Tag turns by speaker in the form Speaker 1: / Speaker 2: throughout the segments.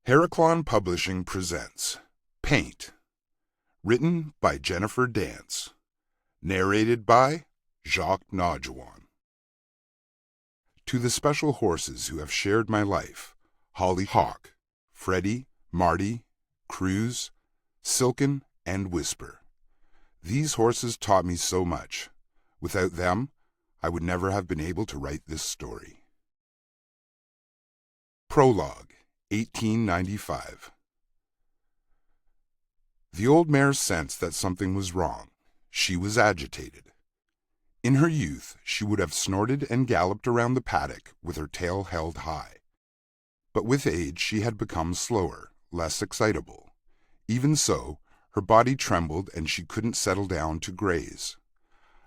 Speaker 1: Heraclon Publishing presents Paint, written by Jennifer Dance, narrated by Jacques Nadjiwon. To the special horses who have shared my life, Holly Hawk, Freddie, Marty, Cruz, Silken, and Whisper. These horses taught me so much. Without them, I would never have been able to write this story. Prologue, 1895. The old mare sensed that something was wrong. She was agitated. In her youth, she would have snorted and galloped around the paddock with her tail held high. But with age, she had become slower, less excitable. Even so, her body trembled and she couldn't settle down to graze.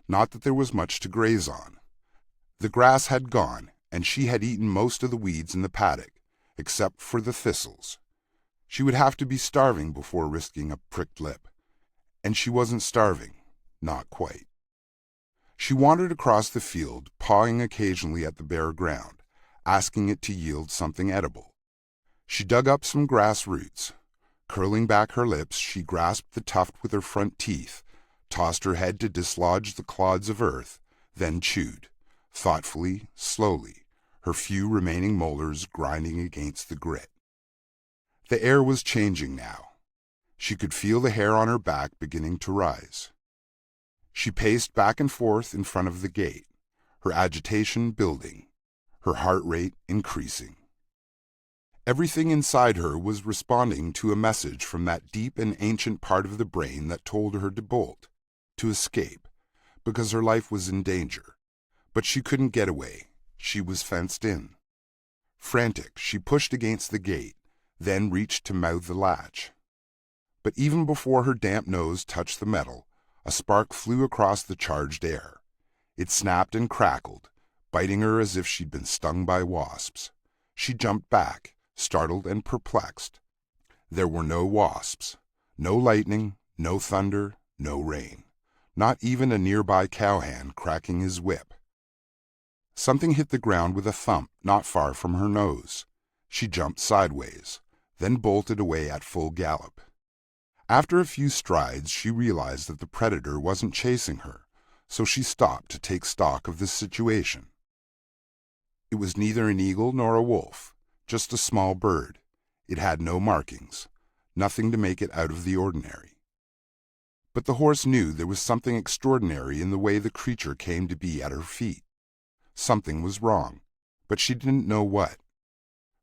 Speaker 1: Not that there was much to graze on. The grass had gone, and she had eaten most of the weeds in the paddock, except for the thistles. She would have to be starving before risking a pricked lip. And she wasn't starving, not quite. She wandered across the field, pawing occasionally at the bare ground, asking it to yield something edible. She dug up some grass roots. Curling back her lips, she grasped the tuft with her front teeth, tossed her head to dislodge the clods of earth, then chewed, thoughtfully, slowly, her few remaining molars grinding against the grit. The air was changing now. She could feel the hair on her back beginning to rise. She paced back and forth in front of the gate, her agitation building, her heart rate increasing. Everything inside her was responding to a message from that deep and ancient part of the brain that told her to bolt, to escape, because her life was in danger. But she couldn't get away. She was fenced in. Frantic, she pushed against the gate, then reached to mouth the latch. But even before her damp nose touched the metal, a spark flew across the charged air. It snapped and crackled, biting her as if she'd been stung by wasps. She jumped back, startled and perplexed. There were no wasps, no lightning, no thunder, no rain, not even a nearby cowhand cracking his whip. Something hit the ground with a thump not far from her nose. She jumped sideways, then bolted away at full gallop. After a few strides, she realized that the predator wasn't chasing her, so she stopped to take stock of the situation. It was neither an eagle nor a wolf, just a small bird. It had no markings, nothing to make it out of the ordinary. But the horse knew there was something extraordinary in the way the creature came to be at her feet. Something was wrong, but she didn't know what.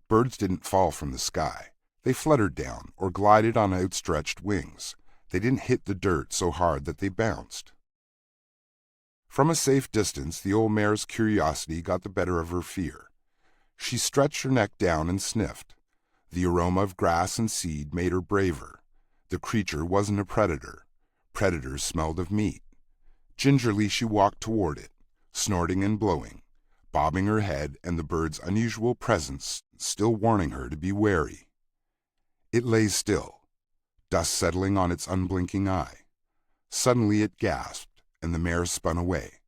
Speaker 1: Birds didn't fall from the sky. They fluttered down or glided on outstretched wings. They didn't hit the dirt so hard that they bounced. From a safe distance, the old mare's curiosity got the better of her fear. She stretched her neck down and sniffed. The aroma of grass and seed made her braver. The creature wasn't a predator. Predators smelled of meat. Gingerly she walked toward it, snorting and blowing, bobbing her head and the bird's unusual presence still warning her to be wary. It lay still, dust settling on its unblinking eye. Suddenly it gasped, and the mare spun away.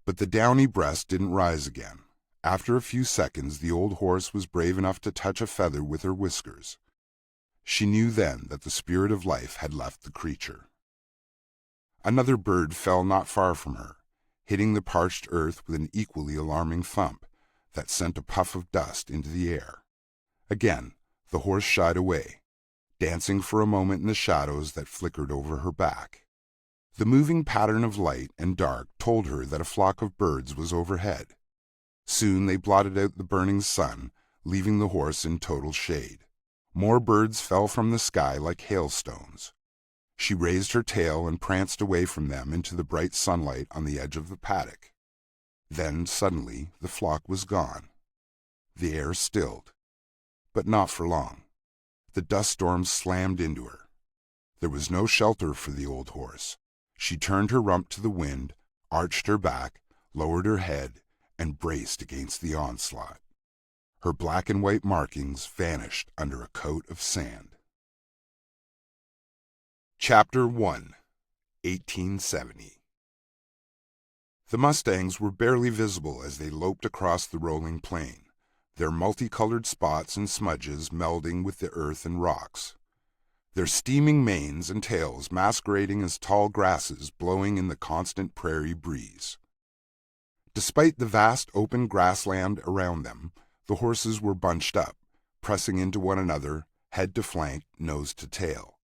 Speaker 1: But the downy breast didn't rise again. After a few seconds, the old horse was brave enough to touch a feather with her whiskers. She knew then that the spirit of life had left the creature. Another bird fell not far from her, hitting the parched earth with an equally alarming thump that sent a puff of dust into the air. Again, the horse shied away, dancing for a moment in the shadows that flickered over her back. The moving pattern of light and dark told her that a flock of birds was overhead. Soon they blotted out the burning sun, leaving the horse in total shade. More birds fell from the sky like hailstones. She raised her tail and pranced away from them into the bright sunlight on the edge of the paddock. Then, suddenly, the flock was gone. The air stilled. But not for long. The dust storm slammed into her. There was no shelter for the old horse. She turned her rump to the wind, arched her back, lowered her head, and braced against the onslaught. Her black and white markings vanished under a coat of sand. Chapter 1, 1870. The mustangs were barely visible as they loped across the rolling plain, their multicolored spots and smudges melding with the earth and rocks, their steaming manes and tails masquerading as tall grasses blowing in the constant prairie breeze. Despite the vast open grassland around them, the horses were bunched up, pressing into one another, head to flank, nose to tail.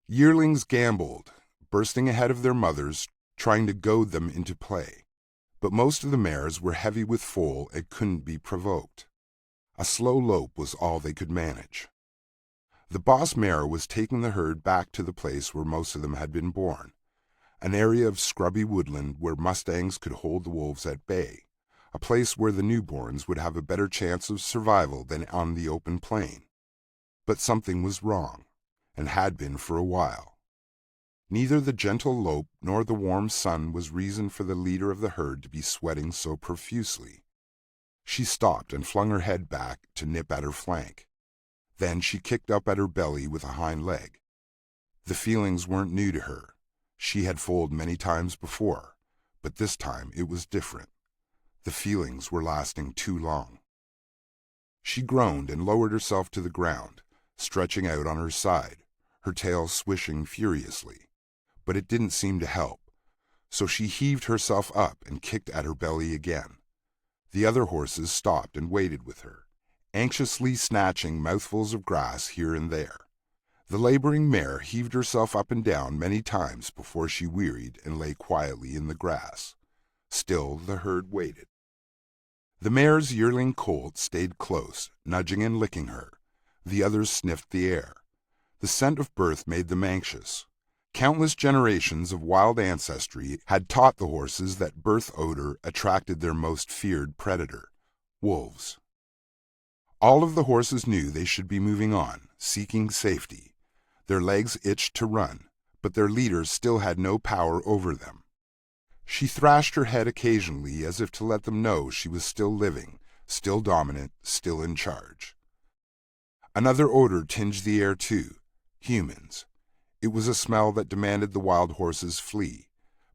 Speaker 1: Yearlings gamboled, bursting ahead of their mothers, trying to goad them into play. But most of the mares were heavy with foal and couldn't be provoked. A slow lope was all they could manage. The boss mare was taking the herd back to the place where most of them had been born, an area of scrubby woodland where mustangs could hold the wolves at bay, a place where the newborns would have a better chance of survival than on the open plain. But something was wrong, and had been for a while. Neither the gentle lope nor the warm sun was reason for the leader of the herd to be sweating so profusely. She stopped and flung her head back to nip at her flank. Then she kicked up at her belly with a hind leg. The feelings weren't new to her. She had foaled many times before, but this time it was different. The feelings were lasting too long. She groaned and lowered herself to the ground, stretching out on her side, her tail swishing furiously. But it didn't seem to help, so she heaved herself up and kicked at her belly again. The other horses stopped and waited with her, anxiously snatching mouthfuls of grass here and there. The laboring mare heaved herself up and down many times before she wearied and lay quietly in the grass. Still the herd waited. The mare's yearling colt stayed close, nudging and licking her. The others sniffed the air. The scent of birth made them anxious. Countless generations of wild ancestry had taught the horses that birth odor attracted their most feared predator, wolves. All of the horses knew they should be moving on, seeking safety. Their legs itched to run, but their leaders still had no power over them. She thrashed her head occasionally as if to let them know she was still living, still dominant, still in charge. Another odor tinged the air too, humans. It was a smell that demanded the wild horses flee,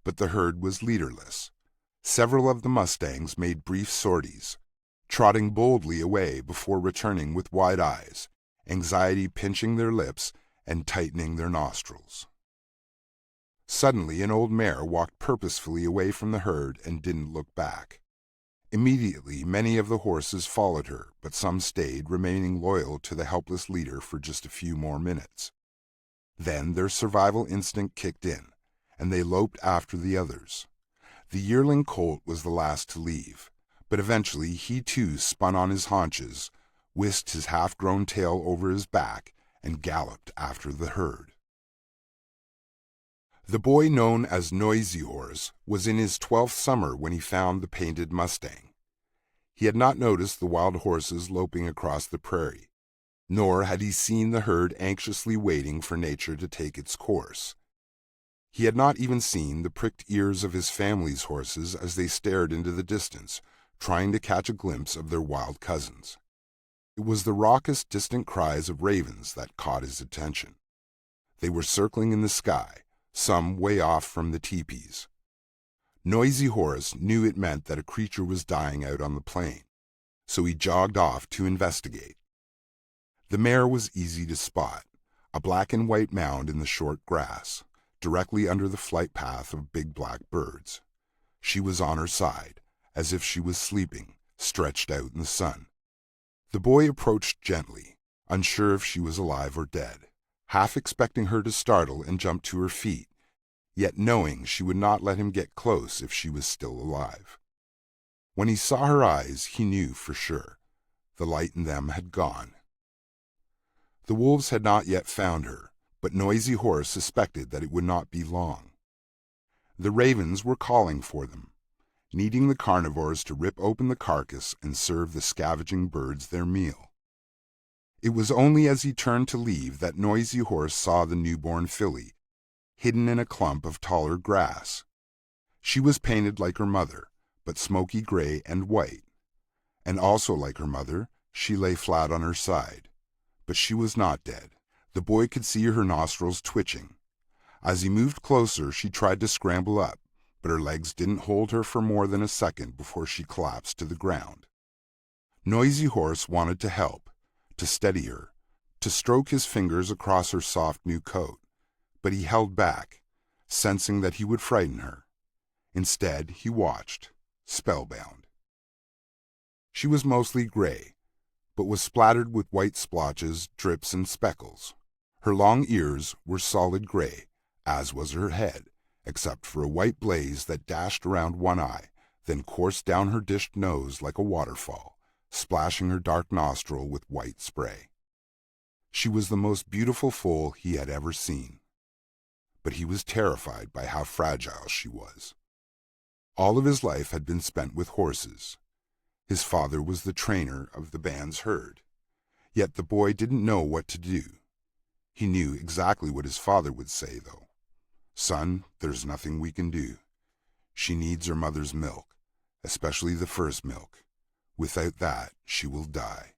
Speaker 1: but the herd was leaderless. Several of the mustangs made brief sorties, trotting boldly away before returning with wide eyes, anxiety pinching their lips and tightening their nostrils. Suddenly an old mare walked purposefully away from the herd and didn't look back. Immediately many of the horses followed her, but some stayed, remaining loyal to the helpless leader for just a few more minutes. Then their survival instinct kicked in, and they loped after the others. The yearling colt was the last to leave, but eventually he too spun on his haunches, whisked his half-grown tail over his back, and galloped after the herd. The boy known as Noisy Horse was in his 12th summer when he found the painted mustang. He had not noticed the wild horses loping across the prairie, nor had he seen the herd anxiously waiting for nature to take its course. He had not even seen the pricked ears of his family's horses as they stared into the distance, trying to catch a glimpse of their wild cousins. It was the raucous, distant cries of ravens that caught his attention. They were circling in the sky, some way off from the teepees. Noisy Horse knew it meant that a creature was dying out on the plain, so he jogged off to investigate. The mare was easy to spot, a black and white mound in the short grass, directly under the flight path of big black birds. She was on her side, as if she was sleeping, stretched out in the sun. The boy approached gently, unsure if she was alive or dead, half expecting her to startle and jump to her feet, yet knowing she would not let him get close if she was still alive. When he saw her eyes, he knew for sure. The light in them had gone. The wolves had not yet found her, but Noisy Horse suspected that it would not be long. The ravens were calling for them, needing the carnivores to rip open the carcass and serve the scavenging birds their meal. It was only as he turned to leave that Noisy Horse saw the newborn filly, hidden in a clump of taller grass. She was painted like her mother, but smoky gray and white. And also like her mother, she lay flat on her side. But she was not dead. The boy could see her nostrils twitching. As he moved closer, she tried to scramble up, but her legs didn't hold her for more than a second before she collapsed to the ground. Noisy Horse wanted to help, to steady her, to stroke his fingers across her soft new coat, but he held back, sensing that he would frighten her. Instead, he watched, spellbound. She was mostly gray, but was splattered with white splotches, drips, and speckles. Her long ears were solid gray, as was her head, except for a white blaze that dashed around one eye, then coursed down her dished nose like a waterfall, splashing her dark nostril with white spray. She was the most beautiful foal he had ever seen, but he was terrified by how fragile she was. All of his life had been spent with horses. His father was the trainer of the band's herd, yet the boy didn't know what to do. He knew exactly what his father would say, though. "Son, there's nothing we can do. She needs her mother's milk, especially the first milk. Without that, she will die."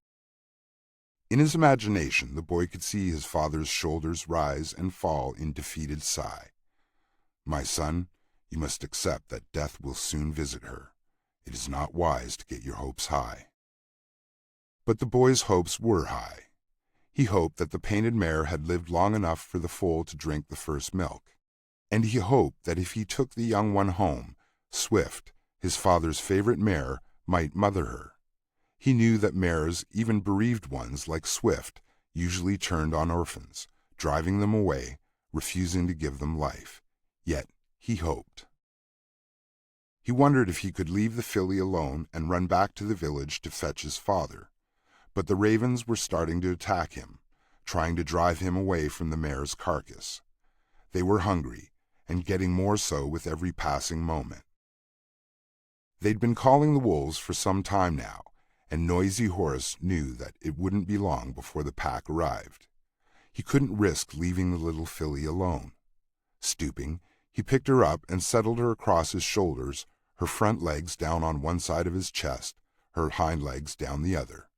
Speaker 1: In his imagination, the boy could see his father's shoulders rise and fall in defeated sigh. "My son, you must accept that death will soon visit her. It is not wise to get your hopes high." But the boy's hopes were high. He hoped that the painted mare had lived long enough for the foal to drink the first milk, and he hoped that if he took the young one home, Swift, his father's favorite mare, might mother her. He knew that mares, even bereaved ones like Swift, usually turned on orphans, driving them away, refusing to give them life. Yet he hoped. He wondered if he could leave the filly alone and run back to the village to fetch his father. But the ravens were starting to attack him, trying to drive him away from the mare's carcass. They were hungry, and getting more so with every passing moment. They'd been calling the wolves for some time now, and Noisy Horse knew that it wouldn't be long before the pack arrived. He couldn't risk leaving the little filly alone. Stooping, he picked her up and settled her across his shoulders, her front legs down on one side of his chest, her hind legs down the other.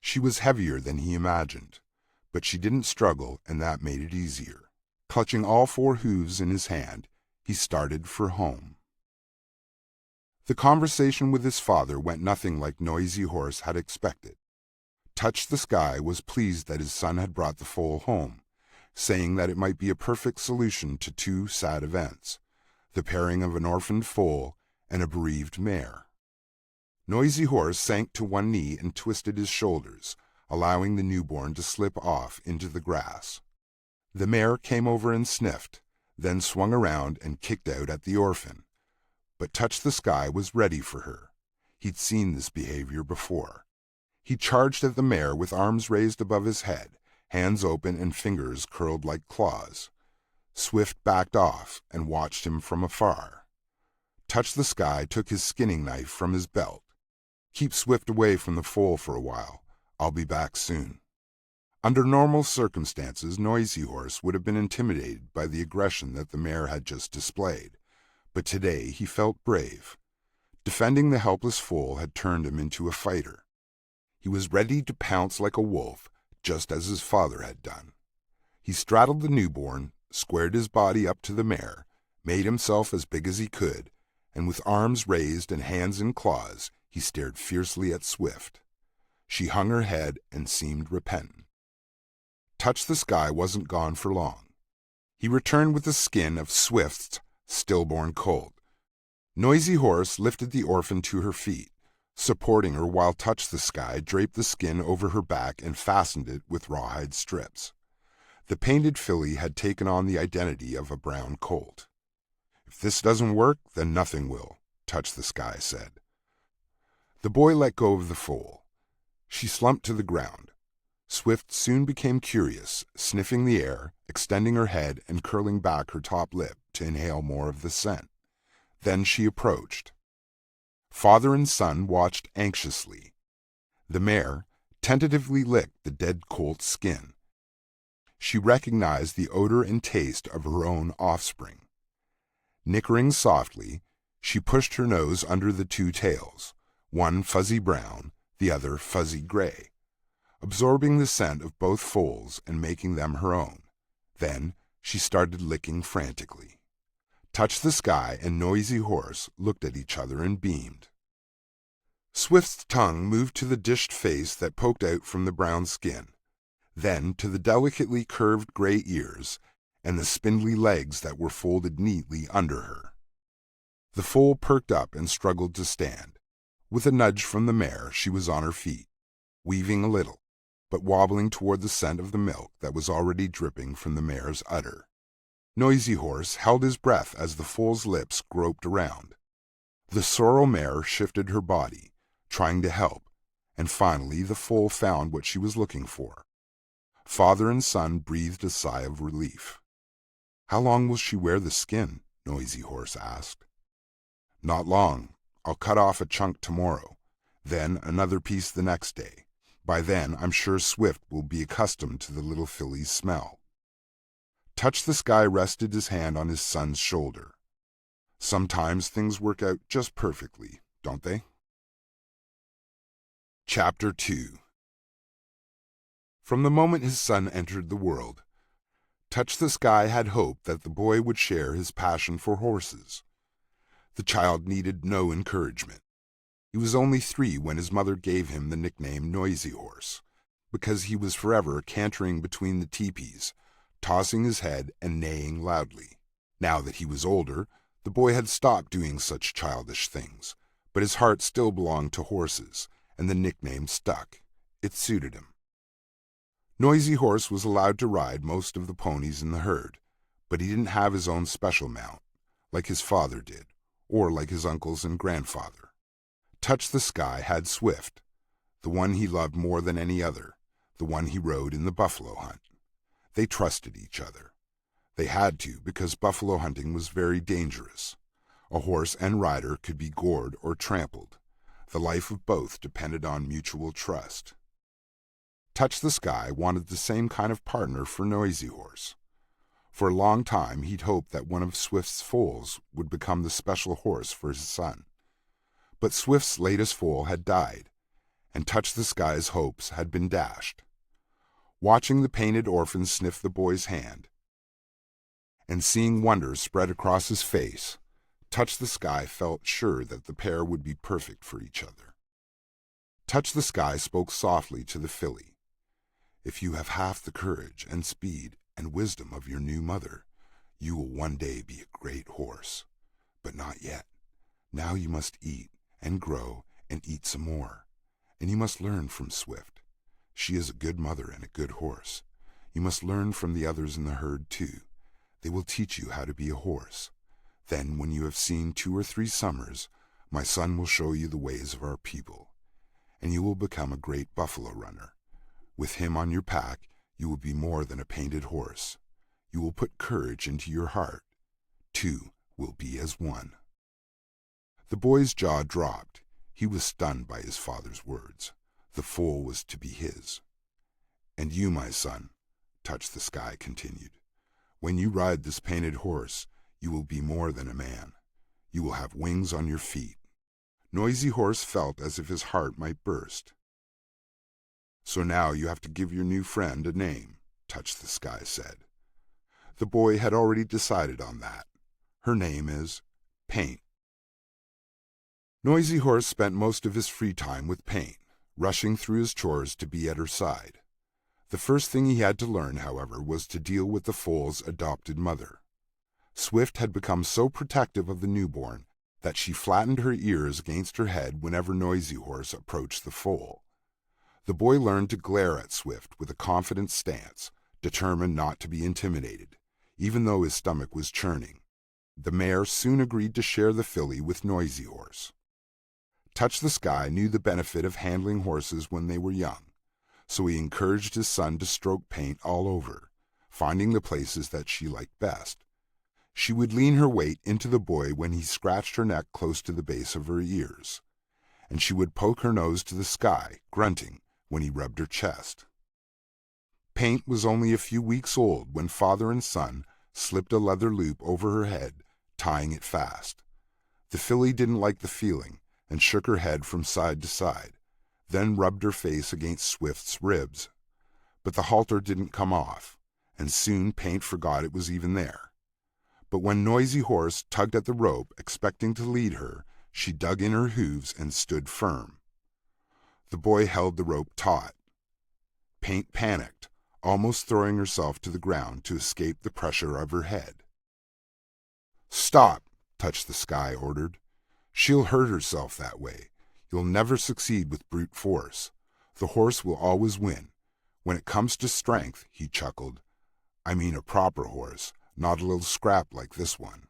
Speaker 1: She was heavier than he imagined, but she didn't struggle, and that made it easier. Clutching all four hooves in his hand, he started for home. The conversation with his father went nothing like Noisy Horse had expected. Touch the Sky was pleased that his son had brought the foal home, saying that it might be a perfect solution to two sad events, the pairing of an orphaned foal and a bereaved mare. Noisy Horse sank to one knee and twisted his shoulders, allowing the newborn to slip off into the grass. The mare came over and sniffed, then swung around and kicked out at the orphan. But Touch the Sky was ready for her. He'd seen this behavior before. He charged at the mare with arms raised above his head, hands open and fingers curled like claws. Swift backed off and watched him from afar. Touch the Sky took his skinning knife from his belt. "Keep Swift away from the foal for a while. I'll be back soon." Under normal circumstances, Noisy Horse would have been intimidated by the aggression that the mare had just displayed, but today he felt brave. Defending the helpless foal had turned him into a fighter. He was ready to pounce like a wolf, just as his father had done. He straddled the newborn, squared his body up to the mare, made himself as big as he could, and with arms raised and hands in claws, he stared fiercely at Swift. She hung her head and seemed repentant. Touch the Sky wasn't gone for long. He returned with the skin of Swift's stillborn colt. Noisy Horse lifted the orphan to her feet, supporting her while Touch the Sky draped the skin over her back and fastened it with rawhide strips. The painted filly had taken on the identity of a brown colt. "If this doesn't work, then nothing will," Touch the Sky said. The boy let go of the foal. She slumped to the ground. Swift soon became curious, sniffing the air, extending her head and curling back her top lip to inhale more of the scent. Then she approached. Father and son watched anxiously. The mare tentatively licked the dead colt's skin. She recognized the odor and taste of her own offspring. Nickering softly, she pushed her nose under the two tails, one fuzzy brown, the other fuzzy gray, absorbing the scent of both foals and making them her own. Then she started licking frantically. Touch the Sky and Noisy Horse looked at each other and beamed. Swift's tongue moved to the dished face that poked out from the brown skin, then to the delicately curved gray ears and the spindly legs that were folded neatly under her. The foal perked up and struggled to stand. With a nudge from the mare, she was on her feet, weaving a little, but wobbling toward the scent of the milk that was already dripping from the mare's udder. Noisy Horse held his breath as the foal's lips groped around. The sorrel mare shifted her body, trying to help, and finally the foal found what she was looking for. Father and son breathed a sigh of relief. "How long will she wear the skin?" Noisy Horse asked. "Not long. I'll cut off a chunk tomorrow, then another piece the next day. By then, I'm sure Swift will be accustomed to the little filly's smell." Touch the Sky rested his hand on his son's shoulder. "Sometimes things work out just perfectly, don't they?" Chapter 2. From the moment his son entered the world, Touch the Sky had hoped that the boy would share his passion for horses. The child needed no encouragement. He was only 3 when his mother gave him the nickname Noisy Horse, because he was forever cantering between the teepees, tossing his head and neighing loudly. Now that he was older, the boy had stopped doing such childish things, but his heart still belonged to horses, and the nickname stuck. It suited him. Noisy Horse was allowed to ride most of the ponies in the herd, but he didn't have his own special mount, like his father did, or like his uncles and grandfather. Touch the Sky had Swift, the one he loved more than any other, the one he rode in the buffalo hunt. They trusted each other. They had to, because buffalo hunting was very dangerous. A horse and rider could be gored or trampled. The life of both depended on mutual trust. Touch the Sky wanted the same kind of partner for Noisy Horse. For a long time he'd hoped that one of Swift's foals would become the special horse for his son. But Swift's latest foal had died, and Touch the Sky's hopes had been dashed. Watching the painted orphan sniff the boy's hand, and seeing wonder spread across his face, Touch the Sky felt sure that the pair would be perfect for each other. Touch the Sky spoke softly to the filly. "If you have half the courage and speed and wisdom of your new mother, you will one day be a great horse. But not yet. Now you must eat and grow and eat some more. And you must learn from Swift. She is a good mother and a good horse. You must learn from the others in the herd, too. They will teach you how to be a horse. Then, when you have seen 2 or 3 summers, my son will show you the ways of our people, and you will become a great buffalo runner. With him on your pack, you will be more than a painted horse. You will put courage into your heart. 2 will be as 1. The boy's jaw dropped. He was stunned by his father's words. The foal was to be his. "And you, my son," Touch the Sky continued, "when you ride this painted horse, you will be more than a man. You will have wings on your feet." Noisy Horse felt as if his heart might burst. "So now you have to give your new friend a name," Touch the Sky said. The boy had already decided on that. "Her name is Paint." Noisy Horse spent most of his free time with Paint, rushing through his chores to be at her side. The first thing he had to learn, however, was to deal with the foal's adopted mother. Swift had become so protective of the newborn that she flattened her ears against her head whenever Noisy Horse approached the foal. The boy learned to glare at Swift with a confident stance, determined not to be intimidated, even though his stomach was churning. The mare soon agreed to share the filly with Noisy Horse. Touch the Sky knew the benefit of handling horses when they were young, so he encouraged his son to stroke Paint all over, finding the places that she liked best. She would lean her weight into the boy when he scratched her neck close to the base of her ears, and she would poke her nose to the sky, grunting, when he rubbed her chest. Paint was only a few weeks old when father and son slipped a leather loop over her head, tying it fast. The filly didn't like the feeling and shook her head from side to side, then rubbed her face against Swift's ribs. But the halter didn't come off, and soon Paint forgot it was even there. But when Noisy Horse tugged at the rope, expecting to lead her, she dug in her hooves and stood firm. The boy held the rope taut. Paint panicked, almost throwing herself to the ground to escape the pressure of her head. "Stop," Touch the Sky ordered. "She'll hurt herself that way. You'll never succeed with brute force. The horse will always win. When it comes to strength," he chuckled. "I mean a proper horse, not a little scrap like this one."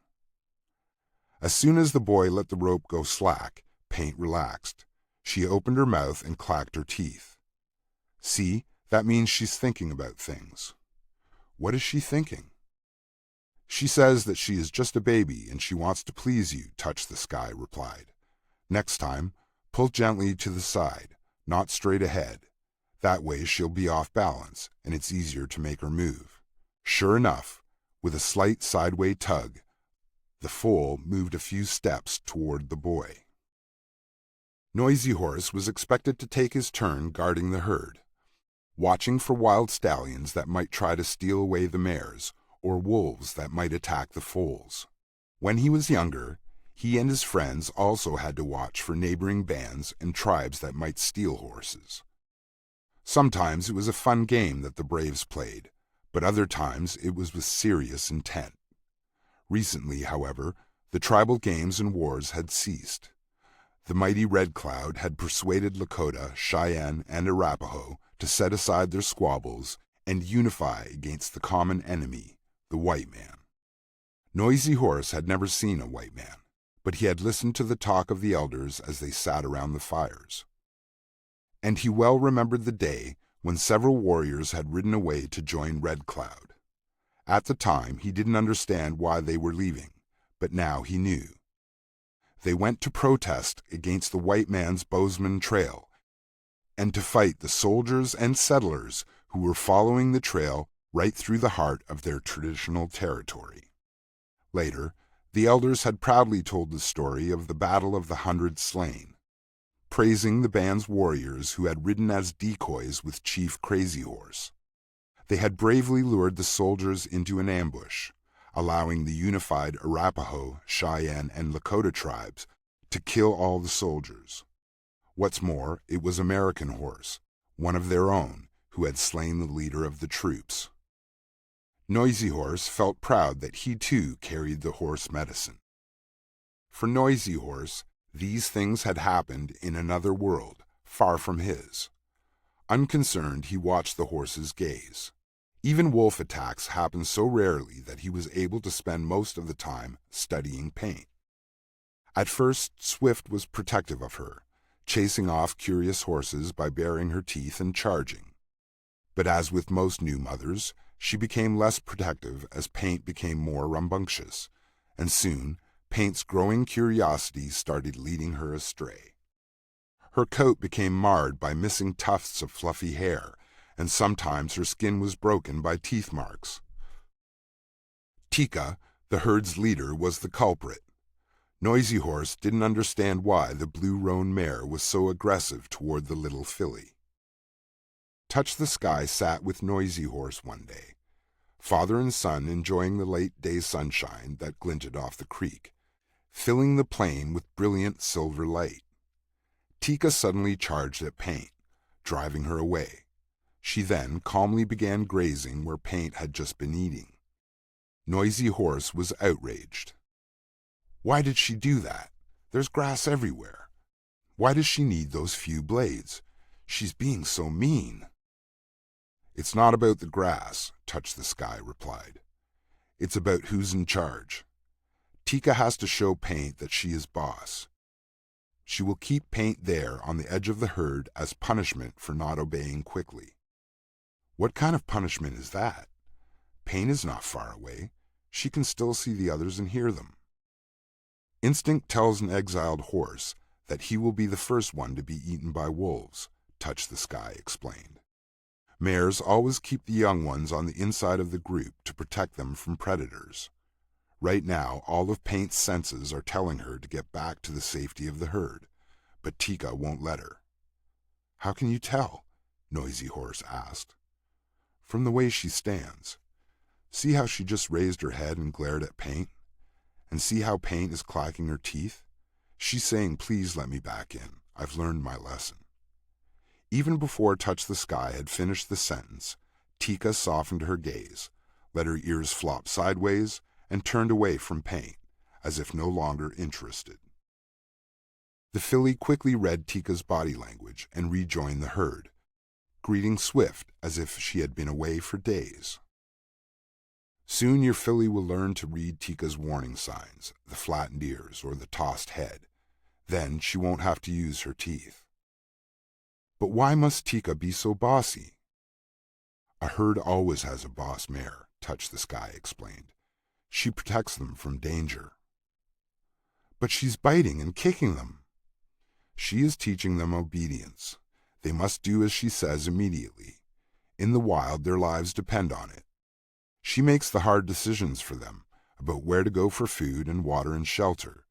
Speaker 1: As soon as the boy let the rope go slack, Paint relaxed. She opened her mouth and clacked her teeth. "See, that means she's thinking about things." "What is she thinking?" "She says that she is just a baby and she wants to please you," Touch the Sky replied. "Next time, pull gently to the side, not straight ahead. That way she'll be off balance and it's easier to make her move." Sure enough, with a slight sideway tug, the foal moved a few steps toward the boy. Noisy Horse was expected to take his turn guarding the herd, watching for wild stallions that might try to steal away the mares or wolves that might attack the foals. When he was younger, he and his friends also had to watch for neighboring bands and tribes that might steal horses. Sometimes it was a fun game that the braves played, but other times it was with serious intent. Recently, however, the tribal games and wars had ceased. The mighty Red Cloud had persuaded Lakota, Cheyenne, and Arapaho to set aside their squabbles and unify against the common enemy, the white man. Noisy Horse had never seen a white man, but he had listened to the talk of the elders as they sat around the fires. And he well remembered the day when several warriors had ridden away to join Red Cloud. At the time, he didn't understand why they were leaving, but now he knew. They went to protest against the white man's Bozeman Trail and to fight the soldiers and settlers who were following the trail right through the heart of their traditional territory. Later, the elders had proudly told the story of the Battle of the 100 Slain, praising the band's warriors who had ridden as decoys with Chief Crazy Horse. They had bravely lured the soldiers into an ambush, allowing the unified Arapaho, Cheyenne, and Lakota tribes to kill all the soldiers. What's more, it was American Horse, one of their own, who had slain the leader of the troops. Noisy Horse felt proud that he too carried the horse medicine. For Noisy Horse, these things had happened in another world, far from his. Unconcerned, he watched the horses gaze. Even wolf attacks happened so rarely that he was able to spend most of the time studying Paint. At first, Swift was protective of her, chasing off curious horses by baring her teeth and charging. But as with most new mothers, she became less protective as Paint became more rambunctious, and soon Paint's growing curiosity started leading her astray. Her coat became marred by missing tufts of fluffy hair, and sometimes her skin was broken by teeth marks. Tika, the herd's leader, was the culprit. Noisy Horse didn't understand why the blue roan mare was so aggressive toward the little filly. Touch the Sky sat with Noisy Horse one day, father and son enjoying the late-day sunshine that glinted off the creek, filling the plain with brilliant silver light. Tika suddenly charged at Paint, driving her away. She then calmly began grazing where Paint had just been eating. Noisy Horse was outraged. Why did she do that? There's grass everywhere. Why does she need those few blades? She's being so mean. It's not about the grass, Touch the Sky replied. It's about who's in charge. Tika has to show Paint that she is boss. She will keep Paint there on the edge of the herd as punishment for not obeying quickly. What kind of punishment is that? Paint is not far away. She can still see the others and hear them. Instinct tells an exiled horse that he will be the first one to be eaten by wolves, Touch the Sky explained. Mares always keep the young ones on the inside of the group to protect them from predators. Right now, all of Paint's senses are telling her to get back to the safety of the herd, but Tika won't let her. How can you tell? Noisy Horse asked. From the way she stands. See how she just raised her head and glared at Paint? And see how Paint is clacking her teeth? She's saying, please let me back in. I've learned my lesson. Even before Touch the Sky had finished the sentence, Tika softened her gaze, let her ears flop sideways, and turned away from Paint, as if no longer interested. The filly quickly read Tika's body language and rejoined the herd, greeting Swift as if she had been away for days. Soon your filly will learn to read Tika's warning signs, the flattened ears or the tossed head. Then she won't have to use her teeth. But why must Tika be so bossy? A herd always has a boss mare, Touch the Sky explained. She protects them from danger. But she's biting and kicking them. She is teaching them obedience. They must do as she says immediately. In the wild, their lives depend on it. She makes the hard decisions for them about where to go for food and water and shelter,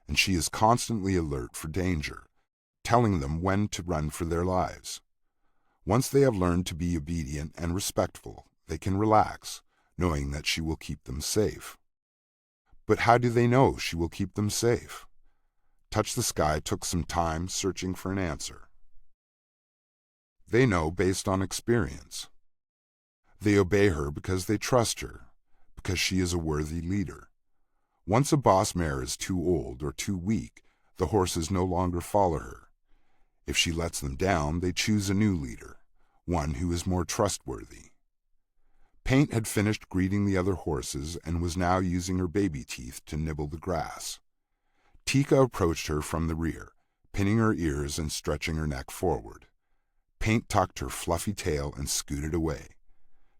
Speaker 1: and she is constantly alert for danger, telling them when to run for their lives. Once they have learned to be obedient and respectful, they can relax, knowing that she will keep them safe. But how do they know she will keep them safe? Touch the Sky took some time searching for an answer. They know based on experience. They obey her because they trust her, because she is a worthy leader. Once a boss mare is too old or too weak, the horses no longer follow her. If she lets them down, they choose a new leader, one who is more trustworthy. Paint had finished greeting the other horses and was now using her baby teeth to nibble the grass. Tika approached her from the rear, pinning her ears and stretching her neck forward. Paint tucked her fluffy tail and scooted away.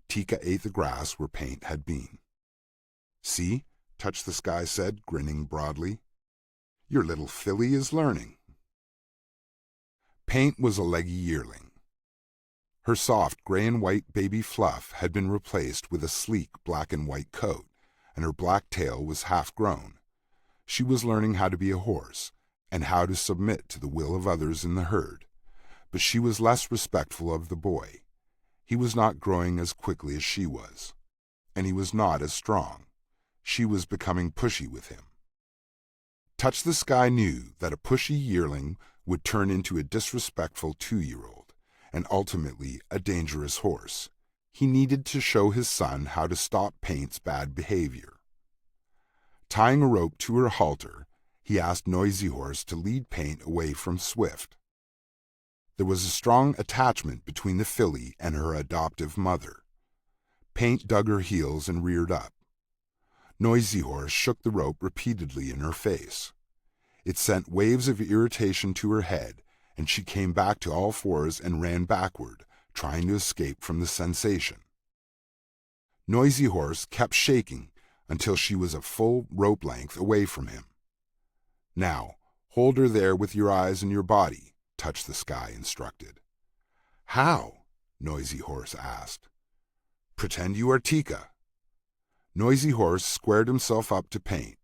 Speaker 1: Tika ate the grass where Paint had been. "See," Touch the Sky said, grinning broadly. "Your little filly is learning." Paint was a leggy yearling. Her soft gray and white baby fluff had been replaced with a sleek black and white coat, and her black tail was half grown. She was learning how to be a horse, and how to submit to the will of others in the herd, but she was less respectful of the boy. He was not growing as quickly as she was, and he was not as strong. She was becoming pushy with him. Touch the Sky knew that a pushy yearling would turn into a disrespectful 2-year-old, and ultimately a dangerous horse. He needed to show his son how to stop Paint's bad behavior. Tying a rope to her halter, he asked Noisy Horse to lead Paint away from Swift. There was a strong attachment between the filly and her adoptive mother. Paint dug her heels and reared up. Noisy Horse shook the rope repeatedly in her face. It sent waves of irritation to her head, and she came back to all fours and ran backward, trying to escape from the sensation. Noisy Horse kept shaking until she was a full rope length away from him. "Now, hold her there with your eyes and your body," Touch the Sky instructed. "How?" Noisy Horse asked. "Pretend you are Tika." Noisy Horse squared himself up to Paint,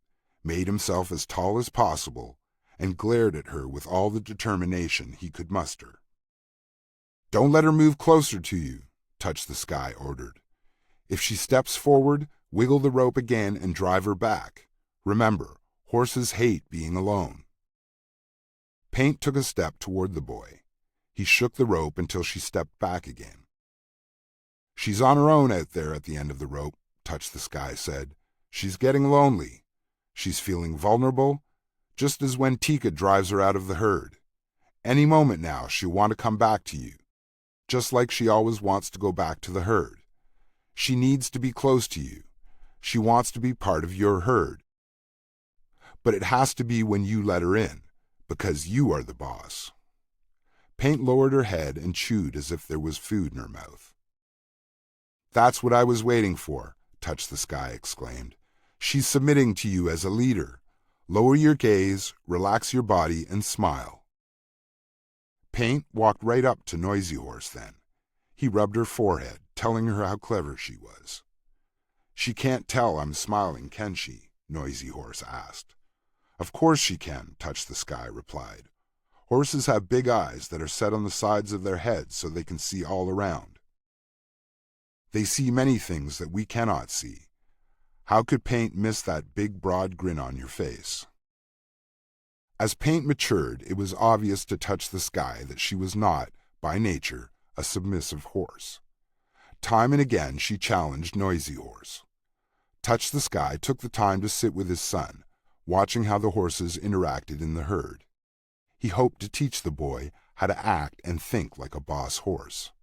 Speaker 1: made himself as tall as possible, and glared at her with all the determination he could muster. "Don't let her move closer to you," Touch the Sky ordered. "If she steps forward, wiggle the rope again and drive her back. Remember, horses hate being alone." Paint took a step toward the boy. He shook the rope until she stepped back again. "She's on her own out there at the end of the rope," Touch the Sky said. "She's getting lonely. She's feeling vulnerable, just as when Tika drives her out of the herd. Any moment now she'll want to come back to you, just like she always wants to go back to the herd. She needs to be close to you. She wants to be part of your herd. But it has to be when you let her in, because you are the boss." Paint lowered her head and chewed as if there was food in her mouth. "That's what I was waiting for," Touch the Sky exclaimed. "She's submitting to you as a leader. Lower your gaze, relax your body, and smile." Paint walked right up to Noisy Horse then. He rubbed her forehead, telling her how clever she was. "She can't tell I'm smiling, can she?" Noisy Horse asked. "Of course she can," Touch the Sky replied. "Horses have big eyes that are set on the sides of their heads so they can see all around. They see many things that we cannot see. How could Paint miss that big, broad grin on your face?" As Paint matured, it was obvious to Touch the Sky that she was not, by nature, a submissive horse. Time and again she challenged Noisy Horse. Touch the Sky took the time to sit with his son, watching how the horses interacted in the herd. He hoped to teach the boy how to act and think like a boss horse.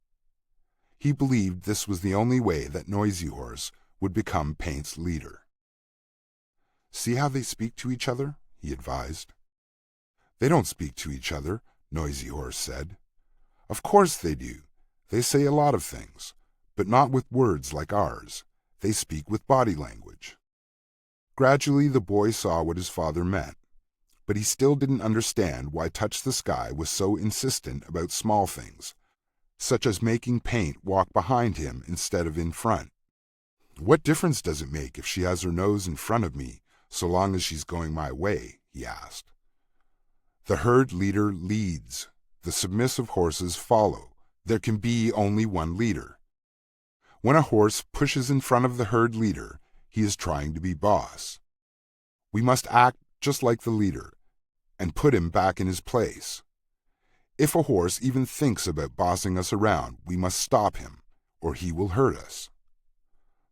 Speaker 1: He believed this was the only way that Noisy Horse would become Paint's leader. "See how they speak to each other?" he advised. "They don't speak to each other," Noisy Horse said. "Of course they do. They say a lot of things, but not with words like ours. They speak with body language." Gradually the boy saw what his father meant, but he still didn't understand why Touch the Sky was so insistent about small things, such as making Paint walk behind him instead of in front. "What difference does it make if she has her nose in front of me, so long as she's going my way?" he asked. "The herd leader leads. The submissive horses follow. There can be only one leader. When a horse pushes in front of the herd leader, he is trying to be boss. We must act just like the leader and put him back in his place. If a horse even thinks about bossing us around, we must stop him, or he will hurt us."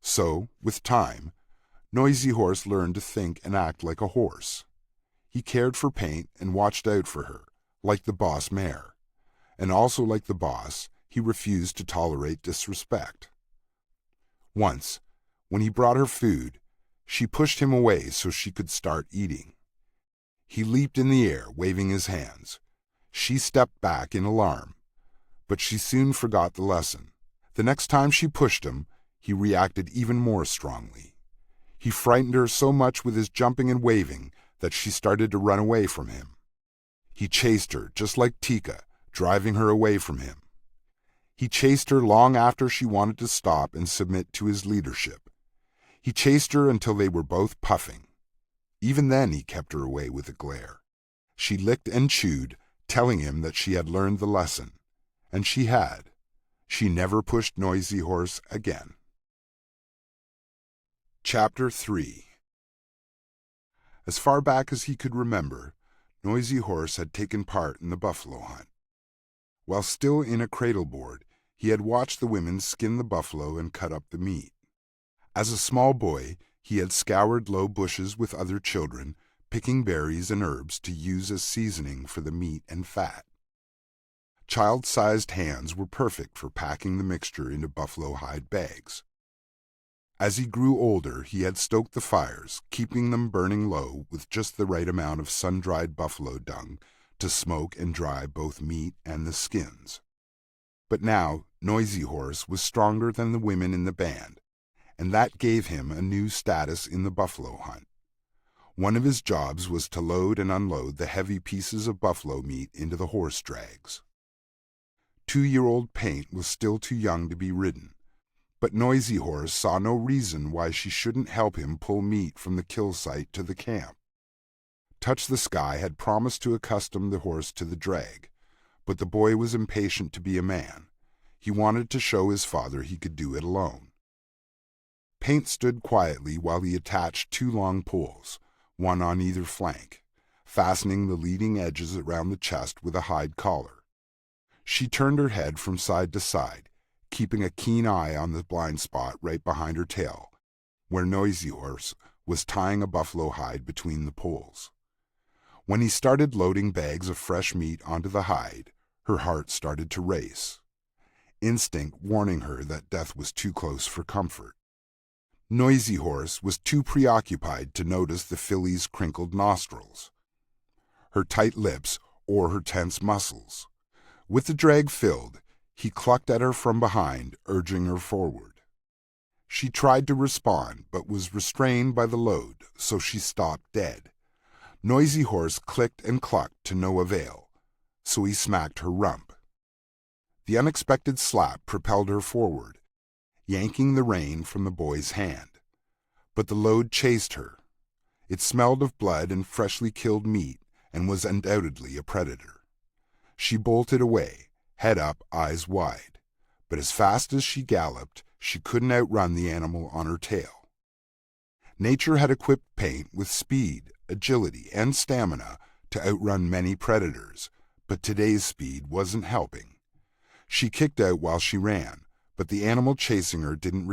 Speaker 1: So, with time, Noisy Horse learned to think and act like a horse. He cared for Paint and watched out for her, like the boss mare, and also like the boss, he refused to tolerate disrespect. Once, when he brought her food, she pushed him away so she could start eating. He leaped in the air, waving his hands. She stepped back in alarm, but she soon forgot the lesson. The next time she pushed him, he reacted even more strongly. He frightened her so much with his jumping and waving that she started to run away from him. He chased her, just like Tika, driving her away from him. He chased her long after she wanted to stop and submit to his leadership. He chased her until they were both puffing. Even then he kept her away with a glare. She licked and chewed, telling him that she had learned the lesson. And she had. She never pushed Noisy Horse again. Chapter 3. As far back as he could remember, Noisy Horse had taken part in the buffalo hunt. While still in a cradle board, he had watched the women skin the buffalo and cut up the meat. As a small boy, he had scoured low bushes with other children, picking berries and herbs to use as seasoning for the meat and fat. Child-sized hands were perfect for packing the mixture into buffalo hide bags. As he grew older, he had stoked the fires, keeping them burning low with just the right amount of sun-dried buffalo dung to smoke and dry both meat and the skins. But now, Noisy Horse was stronger than the women in the band, and that gave him a new status in the buffalo hunt. One of his jobs was to load and unload the heavy pieces of buffalo meat into the horse drags. 2-year-old Paint was still too young to be ridden, but Noisy Horse saw no reason why she shouldn't help him pull meat from the kill site to the camp. Touch the Sky had promised to accustom the horse to the drag, but the boy was impatient to be a man. He wanted to show his father he could do it alone. Paint stood quietly while he attached 2 long poles, one on either flank, fastening the leading edges around the chest with a hide collar. She turned her head from side to side, keeping a keen eye on the blind spot right behind her tail, where Noisy Horse was tying a buffalo hide between the poles. When he started loading bags of fresh meat onto the hide, her heart started to race, instinct warning her that death was too close for comfort. Noisy Horse was too preoccupied to notice the filly's crinkled nostrils, her tight lips, or her tense muscles. With the drag filled, he clucked at her from behind, urging her forward. She tried to respond, but was restrained by the load, so she stopped dead. Noisy Horse clicked and clucked to no avail, so he smacked her rump. The unexpected slap propelled her forward, yanking the rein from the boy's hand. But the load chased her. It smelled of blood and freshly killed meat, and was undoubtedly a predator. She bolted away, head up, eyes wide, but as fast as she galloped, she couldn't outrun the animal on her tail. Nature had equipped Paint with speed, agility, and stamina to outrun many predators, but today's speed wasn't helping. She kicked out while she ran, but the animal chasing her didn't